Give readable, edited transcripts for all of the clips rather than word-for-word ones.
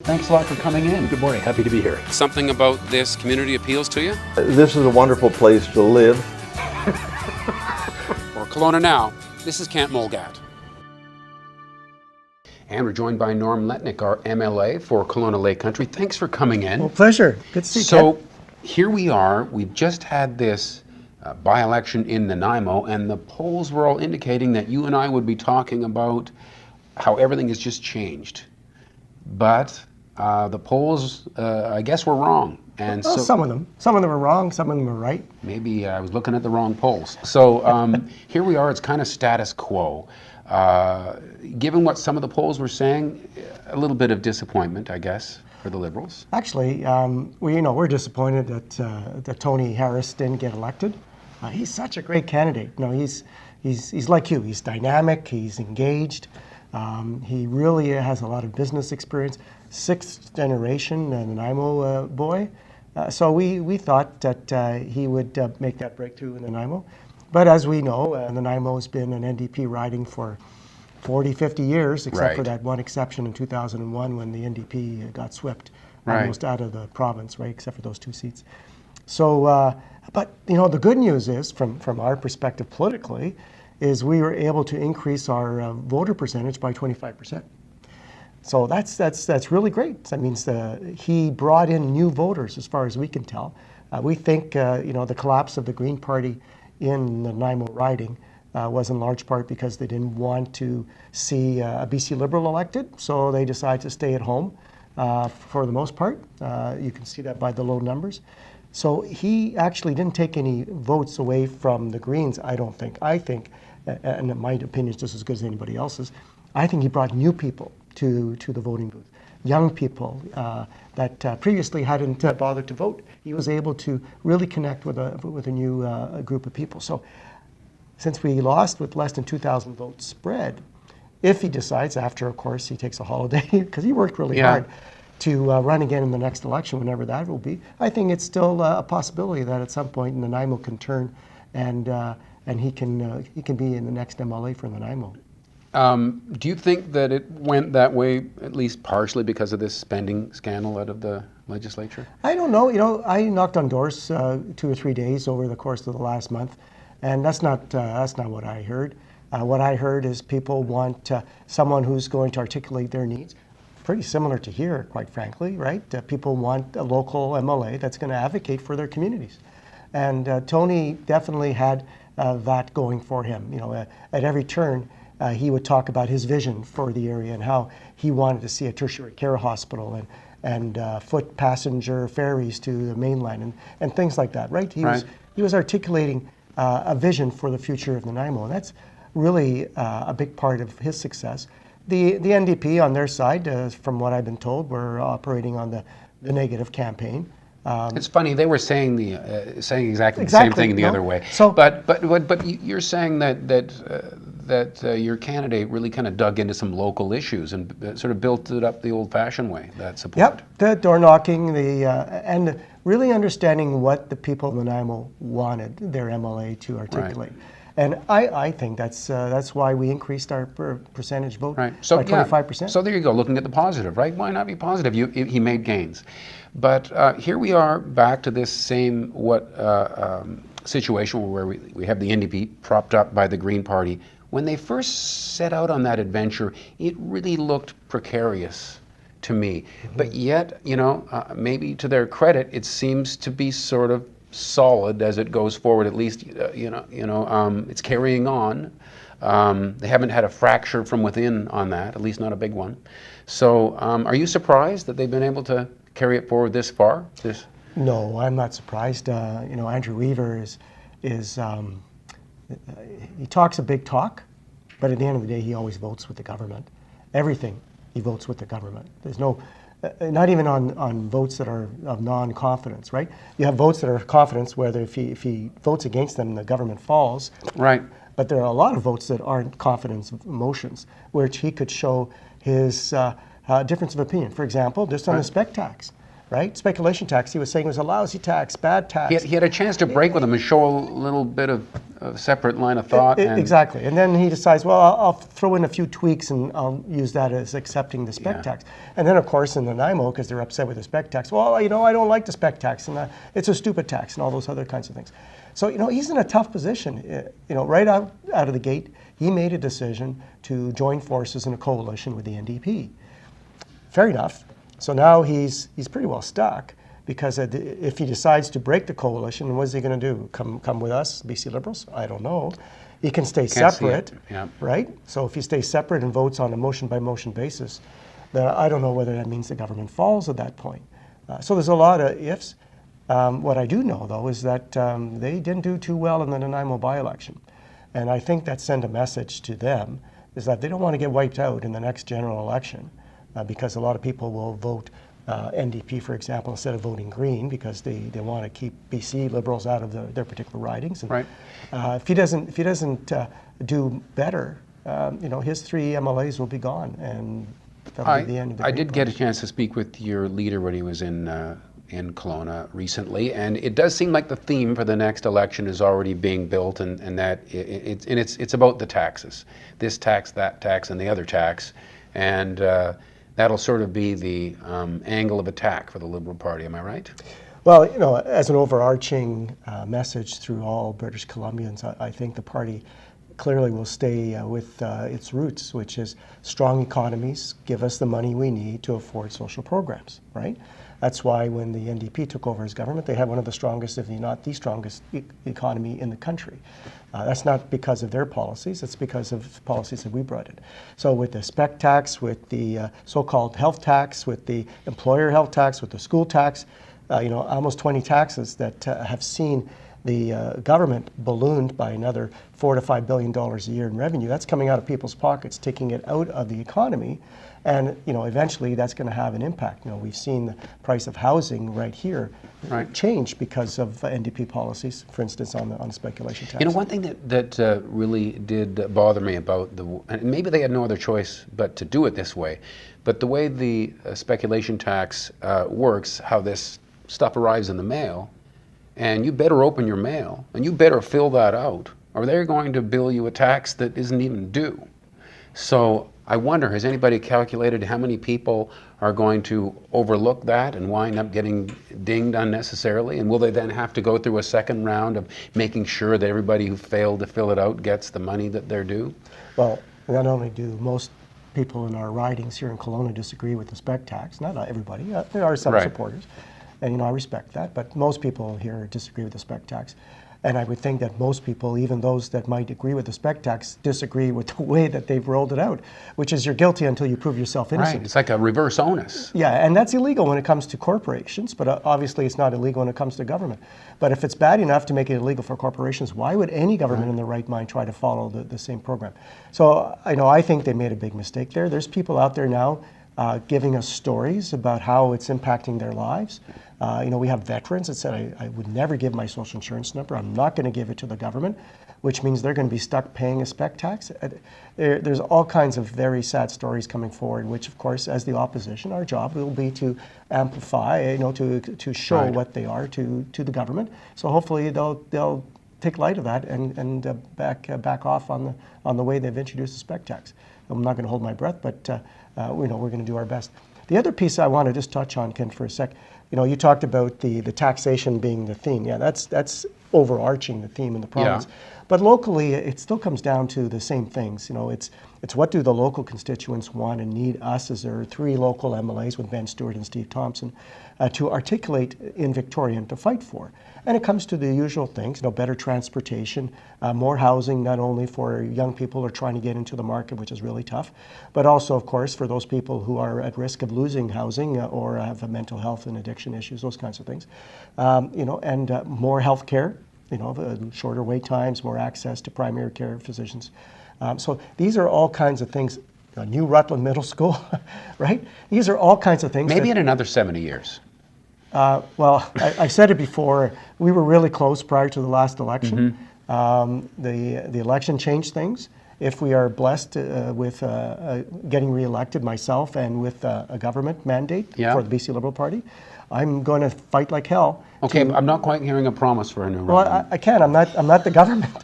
Thanks a lot for coming in. Good morning. Happy to be here. Something about this community appeals to you? This is a wonderful place to live. For KelownaNow, this is Kent Mulgat. And we're joined by Norm Letnick, our MLA for Kelowna Lake Country. Thanks for coming in. Well, pleasure. Good to see you, So Ken. here we are. We've just had this by-election in Nanaimo, and the polls were all indicating that you and I would be talking about how everything has just changed. But the polls, I guess, were wrong. And Well, so some of them were wrong, some of them were right. maybe I was looking at the wrong polls. So here we are. It's kind of status quo. Given what some of the polls were saying, a little bit of disappointment, I guess, for the Liberals. Actually, we're disappointed that Tony Harris didn't get elected. He's such a great candidate. He's like you. He's dynamic. He's engaged. He really has a lot of business experience. Sixth generation Nanaimo boy. So we thought that he would make that breakthrough in Nanaimo. But as we know, Nanaimo has been an NDP riding for 40, 50 years, except for Right. that one exception in 2001 when the NDP got swept Right. almost out of the province, right, except for those two seats. So, but the good news is, from our perspective politically, is we were able to increase our voter percentage by 25%. So that's really great. That means he brought in new voters, as far as we can tell. We think the collapse of the Green Party in the Nanaimo riding was in large part because they didn't want to see a BC Liberal elected, so they decided to stay at home for the most part. You can see that by the low numbers. So he actually didn't take any votes away from the Greens, I don't think. I think, and my opinion is just as good as anybody else's, I think he brought new people to the voting booth. Young people that previously hadn't bothered to vote. He was able to really connect with a new group of people. So since we lost with less than 2,000 votes spread, if he decides, after, of course, he takes a holiday, because he worked really hard, to run again in the next election, whenever that will be, I think it's still a possibility that at some point Nanaimo can turn and he can be in the next MLA for Nanaimo. Do you think that it went that way, at least partially because of this spending scandal out of the legislature? I don't know. I knocked on doors 2 or 3 days over the course of the last month, and that's not what I heard. What I heard is people want someone who's going to articulate their needs. Pretty similar to here, quite frankly, right? People want a local MLA that's going to advocate for their communities. And Tony definitely had that going for him. At every turn, he would talk about his vision for the area and how he wanted to see a tertiary care hospital and foot passenger ferries to the mainland and things like that, right? He was articulating a vision for the future of Nanaimo, and that's really a big part of his success. The NDP on their side, from what I've been told, were operating on the negative campaign. It's funny, they were saying exactly the same thing the other way. So, but you're saying that your candidate really kind of dug into some local issues and sort of built it up the old-fashioned way, that support. Yep, the door knocking, and really understanding what the people of Nanaimo wanted their MLA to articulate. Right. And I think that's why we increased our percentage vote by 25%. So there you go, looking at the positive, right? Why not be positive? He made gains. But here we are back to this same situation where we have the NDP propped up by the Green Party. When they first set out on that adventure, it really looked precarious to me. Mm-hmm. But yet, maybe to their credit, it seems to be sort of solid as it goes forward. At least, it's carrying on. They haven't had a fracture from within on that, at least not a big one. So, are you surprised that they've been able to carry it forward this far? No, I'm not surprised. Andrew Weaver is he talks a big talk, but at the end of the day, he always votes with the government. Everything, he votes with the government. There's no, not even on votes that are of non-confidence, right? You have votes that are confidence, whether if he votes against them, the government falls. Right. But there are a lot of votes that aren't confidence motions, which he could show his difference of opinion. For example, just on the spec tax. right? Speculation tax, he was saying was a lousy tax, bad tax. He had a chance to break with them and show a little bit of a separate line of thought. Exactly. And then he decides, well, I'll throw in a few tweaks and I'll use that as accepting the spec tax. And then, of course, in Nanaimo, because they're upset with the spec tax, well, I don't like the spec tax, and it's a stupid tax, and all those other kinds of things. So, he's in a tough position. Right out of the gate, he made a decision to join forces in a coalition with the NDP. Fair enough. So now he's pretty well stuck, because if he decides to break the coalition, what is he going to do? Come with us, BC Liberals? I don't know. He can stay separate, right? So if he stays separate and votes on a motion-by-motion basis, then I don't know whether that means the government falls at that point. So there's a lot of ifs. What I do know, though, is that they didn't do too well in the Nanaimo by-election. And I think that sent a message to them, is that they don't want to get wiped out in the next general election, because a lot of people will vote NDP, for example, instead of voting Green, because they want to keep BC Liberals out of their particular ridings. And, right. If he doesn't do better, his 3 MLAs will be gone, and that'll be the end of the I did get a chance to speak with your leader when he was in Kelowna recently, and it does seem like the theme for the next election is already being built, and that it's about the taxes, this tax, that tax, and the other tax, and that'll sort of be the angle of attack for the Liberal Party. Am I right? Well, as an overarching message through all British Columbians, I think the party clearly will stay with its roots, which is strong economies give us the money we need to afford social programs, right? That's why when the NDP took over as government, they had one of the strongest, if not the strongest, economy in the country. That's not because of their policies, it's because of policies that we brought in. So with the spec tax, with the so-called health tax, with the employer health tax, with the school tax, almost 20 taxes that have seen the government ballooned by another $4 to $5 billion a year in revenue. That's coming out of people's pockets, taking it out of the economy. And eventually that's going to have an impact. We've seen the price of housing right here change because of NDP policies, for instance, on the speculation tax. One thing that really did bother me about and maybe they had no other choice but to do it this way, but the way the speculation tax works, how this stuff arrives in the mail, and you better open your mail and you better fill that out, or they're going to bill you a tax that isn't even due. So I wonder, has anybody calculated how many people are going to overlook that and wind up getting dinged unnecessarily? And will they then have to go through a second round of making sure that everybody who failed to fill it out gets the money that they're due? Well, not only do most people in our ridings here in Kelowna disagree with the spec tax, not everybody, there are some supporters, and I respect that, but most people here disagree with the spec tax. And I would think that most people, even those that might agree with the spec tax, disagree with the way that they've rolled it out, which is you're guilty until you prove yourself innocent. Right, it's like a reverse onus. Yeah, and that's illegal when it comes to corporations, but obviously it's not illegal when it comes to government. But if it's bad enough to make it illegal for corporations, why would any government in their right mind try to follow the same program? So I think they made a big mistake there. There's people out there now giving us stories about how it's impacting their lives. We have veterans that said, I would never give my social insurance number. I'm not going to give it to the government, which means they're going to be stuck paying a spec tax. There's all kinds of very sad stories coming forward, which, of course, as the opposition, our job will be to amplify, to show what they are to the government. So hopefully they'll take light of that and back off on the way they've introduced the spec tax. I'm not going to hold my breath, but we're going to do our best. The other piece I want to just touch on, Ken, for a sec. You talked about the taxation being the theme. Yeah, that's overarching the theme in the province. Yeah. But locally, it still comes down to the same things. It's what do the local constituents want and need us, as there are 3 local MLAs with Ben Stewart and Steve Thompson, to articulate in Victoria and to fight for. And it comes to the usual things, better transportation, more housing, not only for young people who are trying to get into the market, which is really tough, but also, of course, for those people who are at risk of losing housing or have mental health and addiction issues, those kinds of things. And more health care, shorter wait times, more access to primary care physicians. So these are all kinds of things. A new Rutland Middle School, right? These are all kinds of things. Maybe in another 70 years. Well, I said it before. We were really close prior to the last election. Mm-hmm. The election changed things. if we are blessed with getting reelected, myself, and with a government mandate Yeah. for the BC Liberal Party, I'm going to fight like hell. Okay, I'm not quite hearing a promise for a new Well, run. I can't. I'm not the government,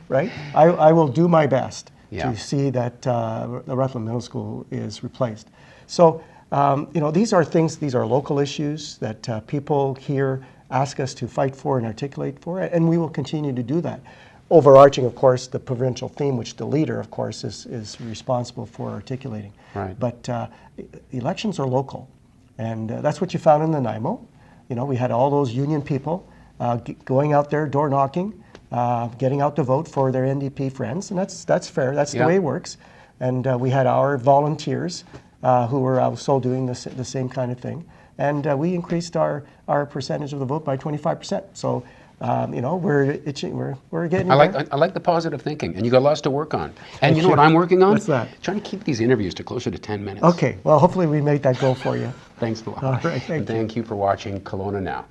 right? I will do my best Yeah. to see that the Rutland Middle School is replaced. So, these are things, these are local issues that people here ask us to fight for and articulate for, and we will continue to do that. Overarching, of course, the provincial theme, which the leader, of course, is responsible for articulating. Right. But elections are local, and that's what you found in Nanaimo. We had all those union people going out there, door knocking, getting out to vote for their NDP friends, and that's fair. That's the way it works. And we had our volunteers who were also doing the same kind of thing, and we increased our percentage of the vote by 25%. So. We're getting I there. like the positive thinking, and you got lots to work on. And you know what I'm working on? What's that? Trying to keep these interviews to closer to 10 minutes. Okay, well, hopefully we made that goal for you. Thanks a lot. All right, thank And thank you for watching Kelowna Now.